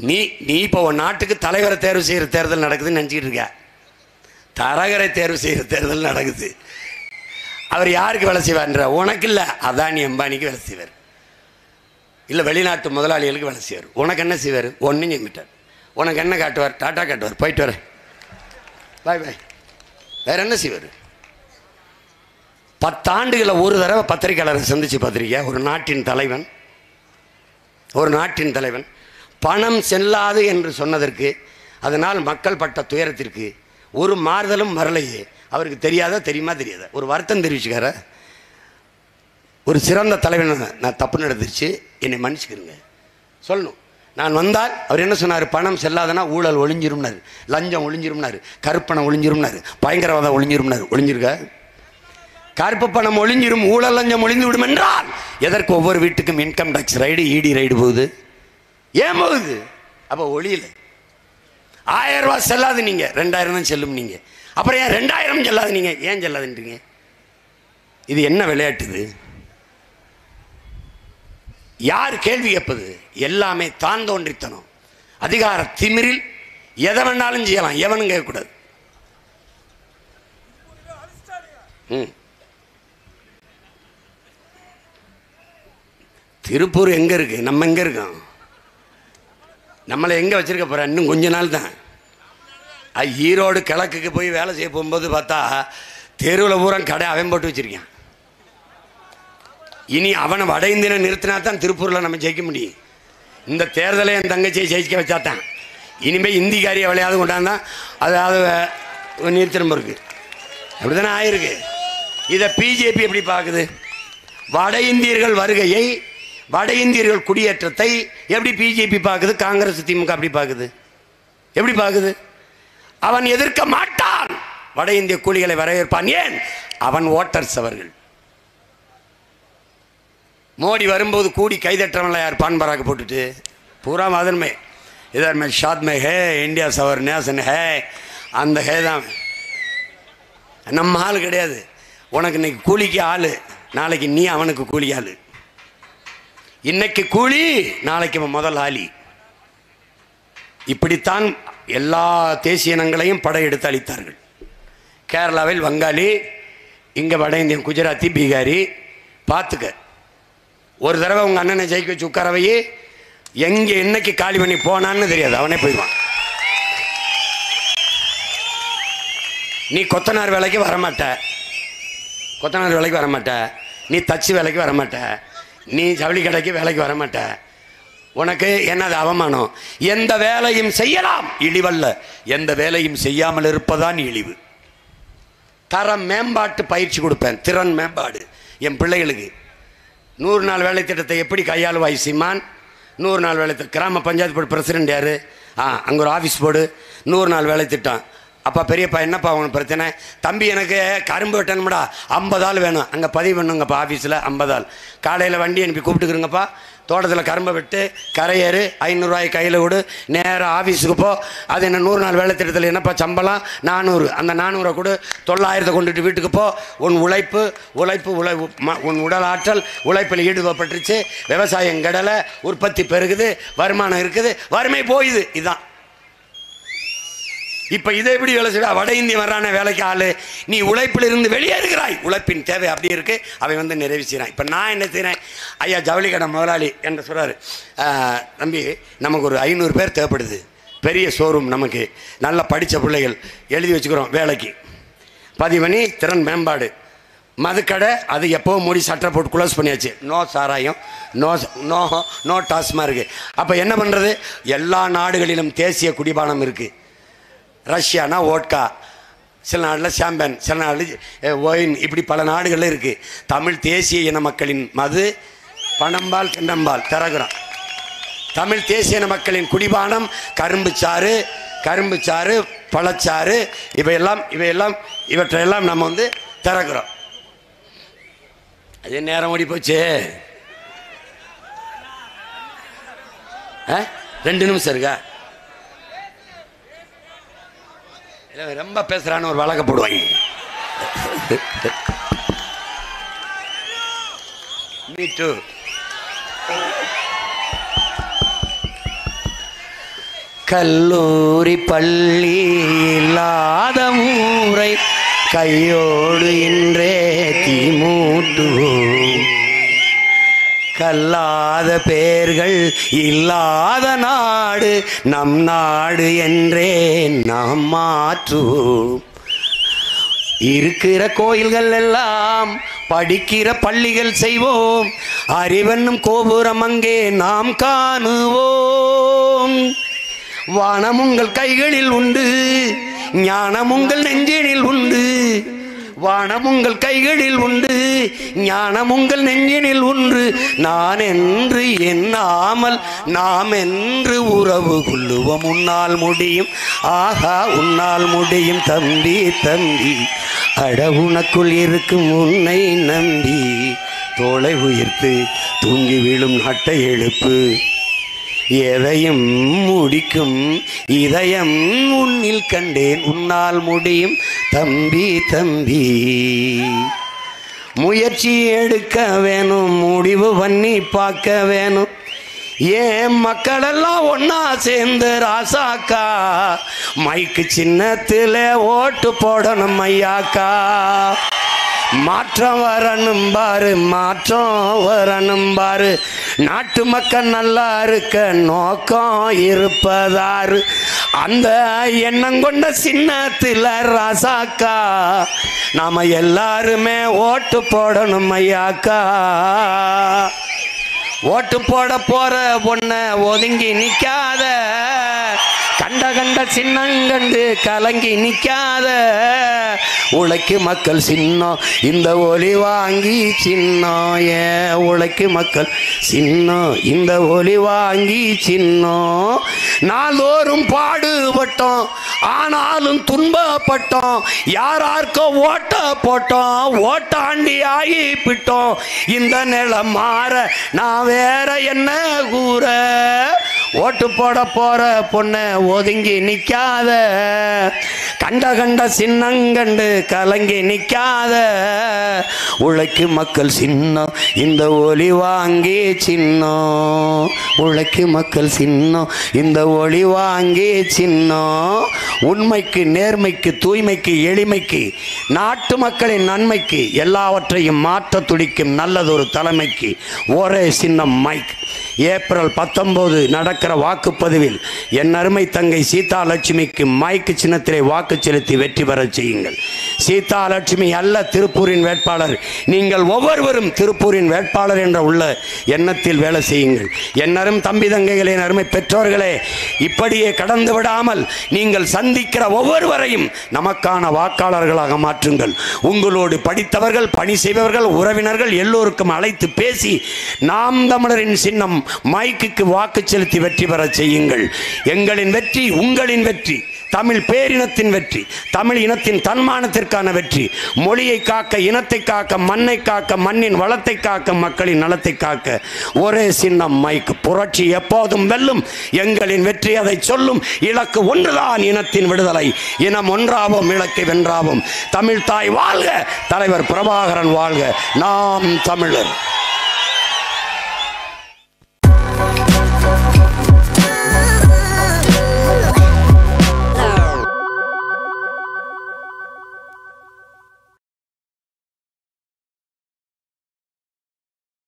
நீ நீ இப்போ ஒரு நாட்டுக்கு தலைவரை தேர்வு செய்கிற தேர்தல் நடக்குதுன்னு நினச்சிக்கிட்டு இருக்க. தரகரை தேர்வு செய்கிற தேர்தல் நடக்குது. அவர் யாருக்கு வேலை செய்வார்ன்ற? உனக்கு இல்லை, அதானி அம்பானிக்கு வேலை செய்வார், இல்லை வெளிநாட்டு முதலாளிகளுக்கு வேலை செய்வார். உனக்கு என்ன செய்வார்? ஒன்றும் செஞ்சுட்டார். உனக்கு என்ன காட்டுவார்? டாட்டா காட்டுவார், போயிட்டு வர பாய் பாய். வேறு என்ன செய்வார்? 10 ஆண்டுகளை ஒரு தடவை பத்திரிகையாளரை சந்திச்சு பார்த்துருக்கியா? ஒரு நாட்டின் தலைவன் பணம் செல்லாது என்று சொன்னதற்கு, அதனால் மக்கள் பட்ட துயரத்திற்கு ஒரு மாறுதலும் வரலையே. அவருக்கு தெரியாதா? தெரியுமா? தெரியாதா? ஒரு வருத்தம் தெரிவிச்சுக்கார. ஒரு சிறந்த தலைவன் நான் தப்பு நடந்துருச்சு, என்னை மன்னிச்சுக்கிறேங்க சொல்லணும். நான் வந்தால் அவர் என்ன சொன்னார்? பணம் செல்லாதனா ஊழல் ஒழிஞ்சிரும்னாரு, லஞ்சம் ஒழிஞ்சிரும்னாரு, கருப்பணம் ஒழிஞ்சிரும்னாரு, பயங்கரவாதம் ஒழிஞ்சிரும்னாரு. ஒழிஞ்சிருக்க? கருப்பு பணம் ஒழிஞ்சிரும், ஊழல் லஞ்சம் ஒழிந்து விடும் என்றால் எதற்கு ஒவ்வொரு வீட்டுக்கும் இன்கம் டாக்ஸ் ரைடு, இடி ரைடு போகுது? ஏன் போகுது? அப்போ ஒளியில 1000 ரூபா செல்லாது, நீங்க 2000 தான் செல்லும். நீங்க அப்புறம் ஏன் 2000 செல்லாது? நீங்க ஏன் செல்லாதுன்றீங்க? இது என்ன விளையாட்டு இது? யார் கேள்வி கேட்பது? எல்லாமே தான் தோன்றித்தனம், அதிகார திமிரில் எதை வேணாலும் செய்யலாம், எவனும் கேட்கக்கூடாது. திருப்பூர் எங்கே இருக்குது? நம்ம எங்கே இருக்கோம்? நம்மளை எங்கே வச்சுருக்க போகிறேன்? இன்னும் கொஞ்ச நாள் தான். ஈரோடு கிழக்குக்கு போய் வேலை செய்ய போகும்போது பார்த்தா தெருவில் பூரா கடை அவன் போட்டு வச்சுருக்கான். இனி அவனை வட இந்தியனை நிறுத்தினா தான் திருப்பூரில் நம்ம ஜெயிக்க முடியும். இந்த தேர்தலை என் தங்கச்சியை ஜெயிக்க வச்சா தான். இனிமேல் இந்திக்காரிய விளையாவது கொண்டாந்தான் அதாவது நிறுத்தினம் இருக்குது. அப்படி தானே ஆயிருக்கு. இதை பிஜேபி எப்படி பார்க்குது? வட இந்தியர்கள் வருகையை, வட இந்தியர்கள் குடியேற்றத்தை எப்படி பிஜேபி பார்க்குது? காங்கிரஸ் திமுக அப்படி பார்க்குது? எப்படி பார்க்குது? அவன் எதிர்க்க மாட்டான், வட இந்திய கூலிகளை வரவேற்பான். ஏன்? அவன் ஓட்டர்ஸ். அவர்கள் மோடி வரும்போது கூடி கைதற்றவன்ல யார்? பான் பராக்கு போட்டுட்டு பூரா மதன்மை இதர் மே ஷாத் மே ஹே, இந்தியா சவர் நேசன் ஹே, அந்த ஹே தான். நம்ம ஆள் கிடையாது. உனக்கு இன்னைக்கு கூலிக்கு ஆள், நாளைக்கு நீ அவனுக்கு கூலி ஆள். இன்னைக்கு கூலி, நாளைக்கு முதல் ஆளி. இப்படித்தான் எல்லா தேசிய இனங்களையும் படையெடுத்து அளித்தார்கள். கேரளாவில் வங்காளி, இங்கே வட இந்தியன் குஜராத்தி, பீகாரி. பார்த்துக்க, ஒரு தடவை உங்கள் அண்ணனை ஜெயிக்க வச்சு உட்காரவையே, எங்கே என்னைக்கு காலி பண்ணி போனான்னு தெரியாது, அவனே போயிடுவான். நீ கொத்தனார் வேலைக்கு வரமாட்ட, கொத்தனார் வேலைக்கு வரமாட்ட, நீ தச்சு வேலைக்கு வரமாட்ட, நீ ஜவுளி கடைக்கு வேலைக்கு வரமாட்ட. உனக்கு என்னது அவமானம்? எந்த வேலையும் செய்யலாம், இழிவல்ல. எந்த வேலையும் செய்யாமல் இருப்பதான் இழிவு. தரம் மேம்பாட்டு பயிற்சி கொடுப்பேன், திறன் மேம்பாடு என் பிள்ளைகளுக்கு. 100 நாள் வேலை திட்டத்தை எப்படி கையாளுவாய் சீமான்? 100 நாள் வேலை திட்டம். கிராம பஞ்சாயத்து போர்டு பிரசிடென்ட் யார்? அங்கே ஒரு ஆஃபீஸ் போர்டு, 100 நாள் வேலை திட்டம். அப்பா பெரியப்பா என்னப்பா உனக்கு பிரச்சனை? தம்பி எனக்கு கரும்பு வெட்டணும்டா, 50 ஆள் வேணும், அங்கே பதிவு பண்ணுங்கப்பா ஆஃபீஸில் 50 ஆள். காலையில் வண்டி அனுப்பி கூப்பிட்டுக்குறங்கப்பா, தோட்டத்தில் கரும்பை வெட்டு, கரையேறு, 500 ரூபாய் கையில் விடு, நேராக ஆஃபீஸுக்கு போ. அது என்ன 100 நாள் வேலை திட்டத்தில் என்னப்பா சம்பளம்? 400. அந்த 400 கொடு, 900 கொண்டுட்டு வீட்டுக்கு போ. உன் உழைப்பு உன் உடல் ஆற்றல் உழைப்பில் ஈடுபட்டுருச்சு, விவசாயம் கடலை, உற்பத்தி பெருகுது, வருமானம் இருக்குது, வறுமை போயுது. இதுதான். இப்போ இதை எப்படி வேலை செய்வா? வட இந்திய வர்றான வேலைக்கு ஆள், நீ உழைப்பில் இருந்து வெளியேறுகிறாய். உழைப்பின் தேவை அப்படி இருக்கு, அவை வந்து நிறைவு செய்கிறான். இப்போ நான் என்ன செய்கிறேன்? ஐயா ஜவுளி கடை முதலாளி என்று சொல்கிறாரு, தம்பி நமக்கு ஒரு 500 பேர் தேவைப்படுது, பெரிய ஷோரூம், நமக்கு நல்லா படித்த பிள்ளைகள் எழுதி வச்சுக்கிறோம், வேலைக்கு பதிவு பண்ணி திறன் மேம்பாடு. மதுக்கடை அது எப்போவும் மூடி சட்டை போட்டு க்ளோஸ் பண்ணியாச்சு, நோ சாராயம், நோ நோ நோ டாஸ்மார்க்கு. அப்போ என்ன பண்ணுறது? எல்லா நாடுகளிலும் தேசிய குடிபானம் இருக்குது. ரஷ்யானா ஓட்கா, சில நாட்டில் சாம்பன், சில நாட்டில் ஒயின், இப்படி பல நாடுகளில் இருக்குது. தமிழ் தேசிய இன மக்களின் மது பணம்பால் தென்னம்பால் திறகுறோம். தமிழ் தேசிய இன மக்களின் குடிபானம் கரும்பு சாறு, பழச்சாறு, இவற்றையெல்லாம் நம்ம வந்து திறக்கிறோம். அதே நேரம் ஓடி போச்சு. 2 நிமிஷம் இருக்கா? ரொம்ப பேசுறான்னு ஒரு வழக்க போடுவாங்க. Me too. கல்லூரி பள்ளி இல்லாத ஊரை கையோடு இன்றே தீமூட்டுவோம். கல்லாத பேர்கள் இல்லாத நாடு நம் நாடு என்றே நாம் மாற்றுவோம். இருக்கிற கோயில்கள் எல்லாம் படிக்கிற பள்ளிகள் செய்வோம். அறிவென்னும் கோபுரம் அங்கே நாம் காணுவோம். வானம் உங்கள் கைகளில் உண்டு, ஞானம் உங்கள் நெஞ்சினில் உண்டு. வானம் உங்கள் கைகளில் உண்டு, ஞானம் உங்கள் நெஞ்சினில் உண்டு. நான் என்று எண்ணாமல் நாம் என்று உறவு கொள்ளுவோம். உன்னால் முடியும், ஆஹா உன்னால் முடியும் தம்பி தம்பி. அட உனக்குள் இருக்கும் உன்னை நம்பி. தோளை உயர்த்து தூங்கி விழும் நாட்டை எழுப்பு. எதையும் முடிக்கும் இதயம் உன்னில் கண்டேன். உன்னால் முடியும் தம்பி தம்பி. முயற்சி எடுக்க வேணும், முடிவு பண்ணி பார்க்க வேணும். ஏன் மக்களெல்லாம் ஒன்னா சேர்ந்து ராசாக்கா மைக்கு சின்னத்தில் ஓட்டு போடணும் ஐயாக்கா. மாற்றம் வரணும் பாரு, மாற்றம் வரணும் பாரு. நாட்டு மக்கள் நல்லா இருக்க நோக்கம் இருப்பதாரு. அந்த எண்ணம் கொண்ட சின்னத்தில் ராசாக்கா நாம எல்லாருமே ஓட்டு போடணும் ஐயாக்கா. ஓட்டு போட போற பொண்ண ஒதுங்கி நிக்காத, கண்ட கண்ட சின்னங்கண்டு கலங்கி நிக்காத. உழைக்கு மக்கள் சின்னம் இந்த ஒலி வாங்கி சின்னம். ஏன் உழைக்கு மக்கள் சின்னம் இந்த ஒலி வாங்கி சின்னம். நாளோறும் பாடுபட்டோம், ஆனாலும் துன்பப்பட்டோம். யாரார்க்கோ ஓட்ட போட்டோம், ஓட்டாண்டி ஆகிப்பிட்டோம். இந்த நிலம் மாற நான் வேற என்ன கூற. ஓட்டு போட போற பொண்ண ஒதுங்கி நிக்காத, கண்ட கண்ட சின்னங்கண்டு கலங்கி நிக்காத. உழைக்கு மக்கள் சின்னம் இந்த ஒலி வாங்கி சின்னம். உழைக்கு மக்கள் சின்னம் இந்த ஒளி வாங்கி சின்னம். உண்மைக்கு, நேர்மைக்கு, தூய்மைக்கு, எளிமைக்கு, நாட்டு மக்களின் நன்மைக்கு, எல்லாவற்றையும் மாற்ற துடிக்கும் நல்லதொரு தலைமைக்கு ஒரே சின்னம் மைக். ஏப்ரல் 19 நடக்கிற வாக்குப்பதிவில் என் அருமை தங்கை சீதா லட்சுமிக்கு மைக்கு சின்னத்திலே வாக்கு செலுத்தி வெற்றி பெற செய்யுங்கள். சீதா லட்சுமி அல்ல திருப்பூரின் வேட்பாளர். நீங்கள் ஒவ்வொருவரும் திருப்பூரின் வேட்பாளர் என்ற உள்ள எண்ணத்தில் வேலை செய்யுங்கள். என் தம்பி தங்கைகளே, அருமை பெற்றோர்களே, இப்படியே கடந்து விடாமல் நீங்கள் சந்திக்கிற ஒவ்வொருவரையும் நமக்கான வாக்காளர்களாக மாற்றுங்கள். உங்களோடு படித்தவர்கள், பணி செய்பவர்கள், உறவினர்கள் எல்லோருக்கும் அழைத்து பேசி நாம் தமிழரின் சின்னம் மைக்குக்கு வாக்கு செலுத்தி வெற்றி பெற செய்யுங்கள். எங்களின் வெற்றி உங்களின் வெற்றி, தமிழ் பேரினத்தின் வெற்றி, தமிழ் இனத்தின் தன்மானத்திற்கான வெற்றி. மொழியை காக்க, இனத்தை காக்க, மண்ணை காக்க, மண்ணின் வளத்தை காக்க, மக்களின் நலத்தை காக்க ஒரே சின்னம் மைக். புரட்சி எப்போதும் வெல்லும், எங்களின் வெற்றி அதை சொல்லும். இலக்கு ஒன்றுதான், இனத்தின் விடுதலை. இனம் ஒன்றாவோம், இலக்கை வென்றாவோம். தமிழ் தாய் வாழ்க, தலைவர் பிரபாகரன் வாழ்க. நாம் தமிழர்.